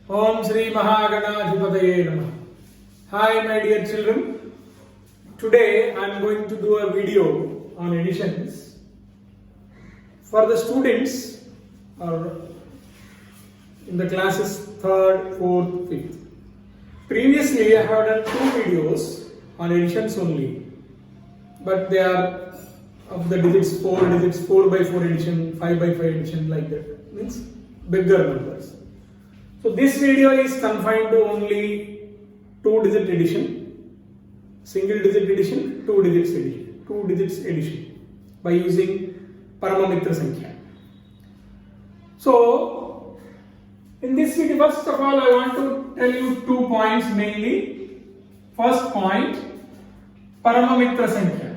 Om Shri Mahaganadhipataye Namaha. Hi my dear children. Today I am going to do a video on additions for the students or in the classes 3rd, 4th, 5th. Previously I have done 2 videos on additions only, but they are of the digits 4 by 4 addition, 5 by 5 addition, like that, means bigger numbers. So this video is confined to only 2-digit addition, single digit addition, 2 digits addition by using Paramamitra Sankhya. So in this video, first of all I want to tell you 2 points mainly. First point, Paramamitra Sankhya.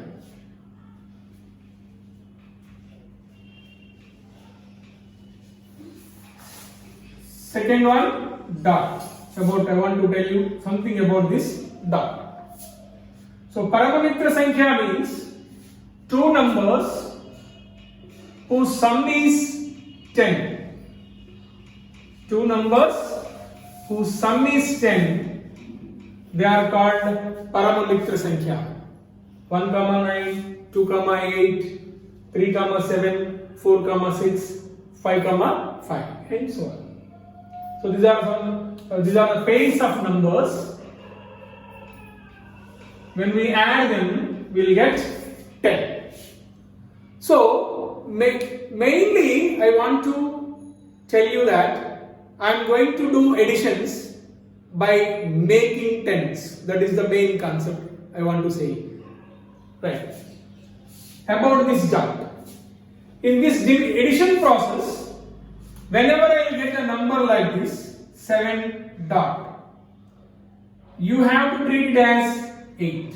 Second one, dot. I want to tell you something about this dot. So Paramamitra Sankhya means 2 numbers whose sum is 10. 2 numbers whose sum is 10, they are called Paramamitra Sankhya. 1, 9, 2, 8, 3, 7, 4, 6, 5, 5, and so on. So these are the pairs of numbers. When we add them, we will get 10. So mainly I want to tell you that I am going to do additions by making tens. That is the main concept I want to say. Right. About this dot. In this addition process, whenever I get a number like this, 7 dot, you have to treat it as 8.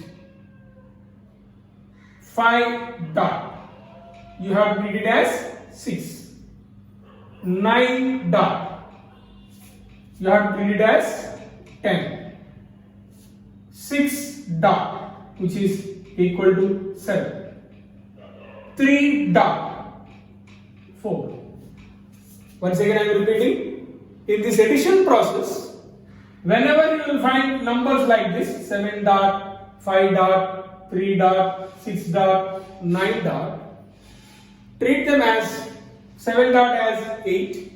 5 dot, you have to treat it as 6. 9 dot, you have to treat it as 10. 6 dot, which is equal to 7. 3 dot, 4. Once again I am repeating, in this addition process, whenever you will find numbers like this, 7 dot, 5 dot, 3 dot, 6 dot, 9 dot, treat them as 7 dot as 8,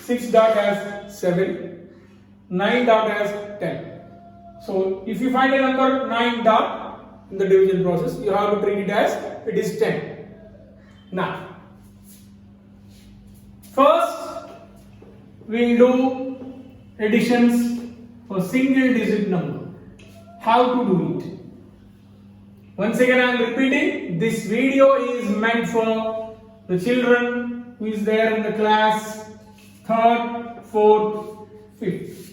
6 dot as 7, 9 dot as 10. So if you find a number 9 dot in the division process, you have to treat it as it is 10. Now, first, we will do additions for single digit number. How to do it? Once again I am repeating, this video is meant for the children who is there in the class 3rd, 4th, 5th.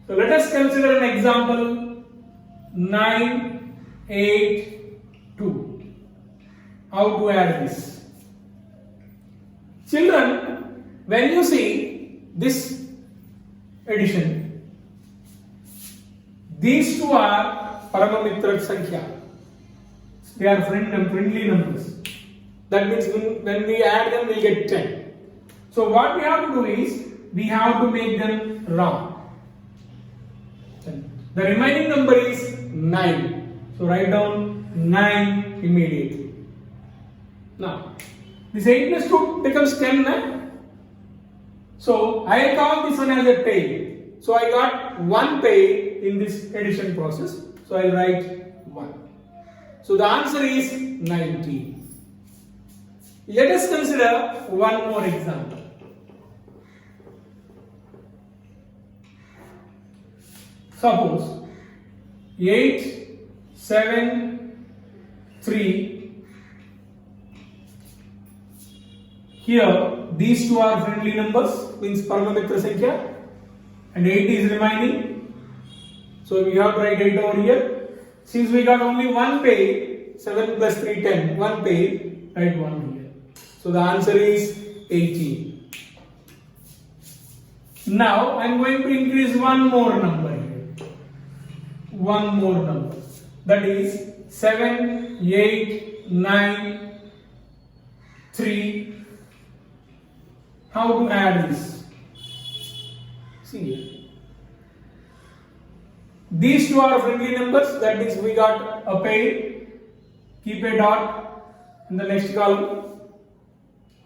So let us consider an example 9, 8, 2. How to add this? Children, when you see this addition, these 2 are Paramamitra Sankhya. They are friendly numbers. That means when we add them, we will get 10. So what we have to do is, we have to make them round. The remaining number is 9. So write down 9 immediately. Now, this 8 plus 2 becomes 10, na? So I call this one as a pair. So I got 1 pair in this addition process. So I will write 1. So the answer is 19. Let us consider one more example. Suppose 8, 7, 3. Here, these 2 are friendly numbers, means Paramamitra Sankhya, and 8 is remaining. So we have to write 8 over here. Since we got only 1 pair, 7 plus 3, 10, 1 pair, write 1 here. So the answer is 18. Now I am going to increase one more number here. One more number. That is 7, 8, 9, 3. How to add this? See here. These two are friendly numbers, that means we got a pair. Keep a dot in the next column,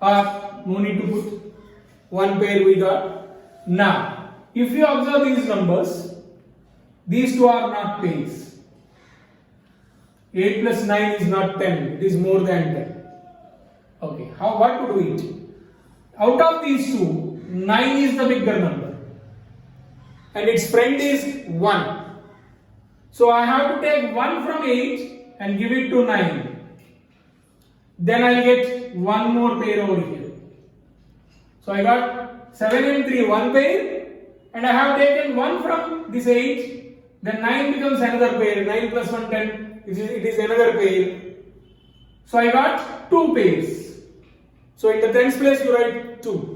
or no need to put, one pair we got. Now, if you observe these numbers, these two are not pairs. 8 plus 9 is not 10, it is more than 10. Okay, what to do it? Out of these two, 9 is the bigger number and its friend is 1. So I have to take 1 from 8 and give it to 9. Then I will get one more pair over here. So I got 7 and 3, one pair, and I have taken 1 from this 8, then 9 becomes another pair, 9 plus 1, 10, it is another pair. So I got 2 pairs. So in the tens place you write 2.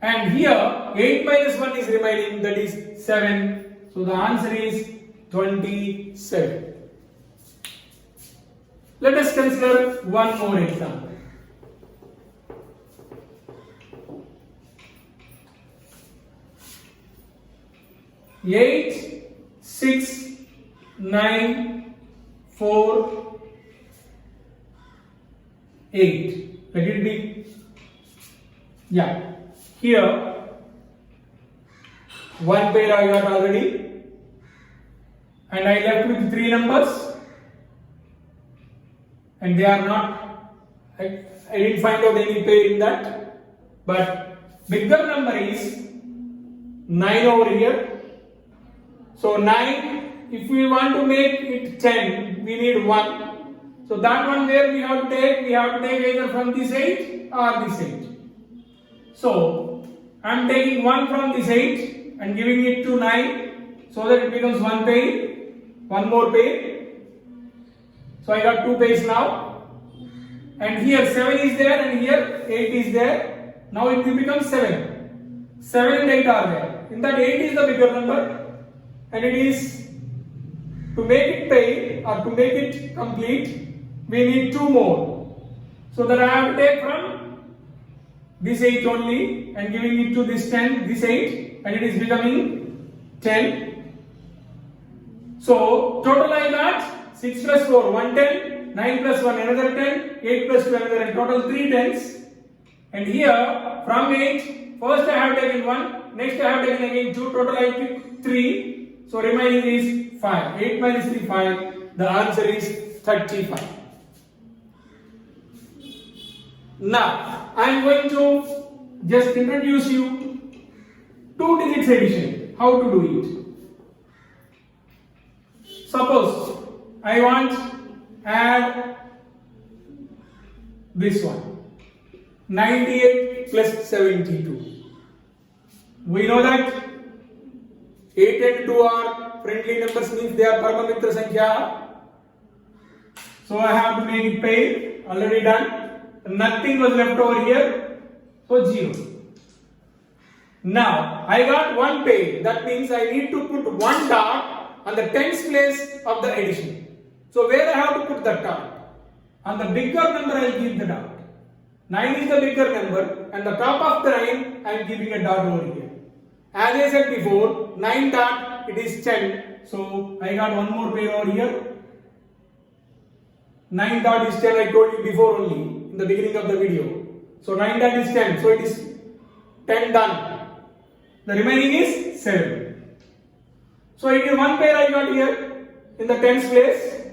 And here 8 minus 1 is remaining, that is 7. So the answer is 27. Let us consider one more example. Eight, 6, 9, 4, 8. Let it be. Yeah. Here, one pair I got already, and I left with 3 numbers, and they are not. I didn't find out any pair in that, but bigger number is 9 over here. So 9, if we want to make it 10, we need 1. So that one where we have to take either from this 8 or this 8. So I am taking 1 from this 8 and giving it to 9 so that it becomes one pair, one more pair. So I got 2 pairs now. And here 7 is there and here 8 is there. Now it becomes 7. 7 and 8 are there. In that 8 is the bigger number. And it is, to make it pair or to make it complete, we need 2 more. So that I have to take from this 8 only and giving it to this 10, this 8, and it is becoming 10. So total I got 6 plus 4, 110, 9 plus 1, another 10, 8 plus 2, another 10, total 3 tens. And here from 8, first I have taken 1, next I have taken again 2, total I took 3. So remaining is 5. 8 minus 3, 5. The answer is 35. Now, I am going to just introduce you 2 digits addition. How to do it? Suppose I want to add this one. 98 plus 72. We know that 8 and 2 are friendly numbers, means they are Paramamitra Sankhya. So I have to make it pair, already done. Nothing was left over here, so 0. Now I got one pair, that means I need to put one dot on the tens place of the addition. So where I have to put that dot? On the bigger number I will give the dot. 9 is the bigger number, and the top of the 9 I am giving a dot over here. As I said before, 9 dot, it is 10. So I got one more pair over here. 9 dot is 10, I told you before only, in the beginning of the video. So 9 dot is 10, so it is 10 done. The remaining is 7. So it is one pair I got here in the tens place.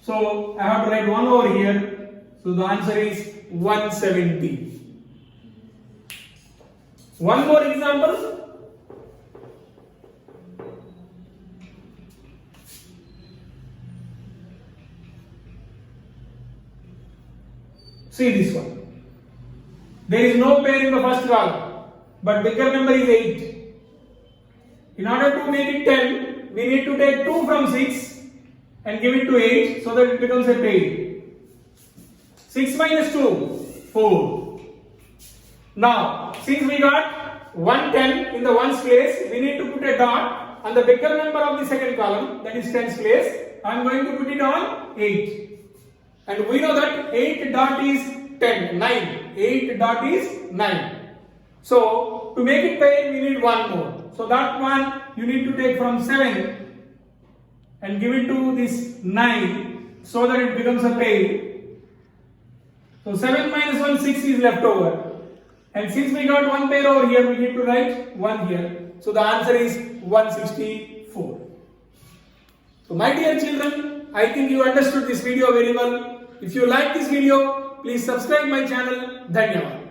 So I have to write 1 over here. So the answer is 170. One more example. See this one. There is no pair in the first column, but bigger number is 8. In order to make it 10, we need to take 2 from 6 and give it to 8 so that it becomes a pair. 6 minus 2, 4. Now, since we got 110 in the ones place, we need to put a dot on the bigger number of the second column, that is tens place. I am going to put it on 8. And we know that 8 dot is 10, 9. 8 dot is 9. So to make it pair, we need one more. So that one you need to take from 7 and give it to this 9 so that it becomes a pair. So 7 minus 1, 6 is left over. And since we got one pair over here, we need to write 1 here. So the answer is 164. So my dear children, I think you understood this video very well. If you like this video, please subscribe my channel. Dhanyavad.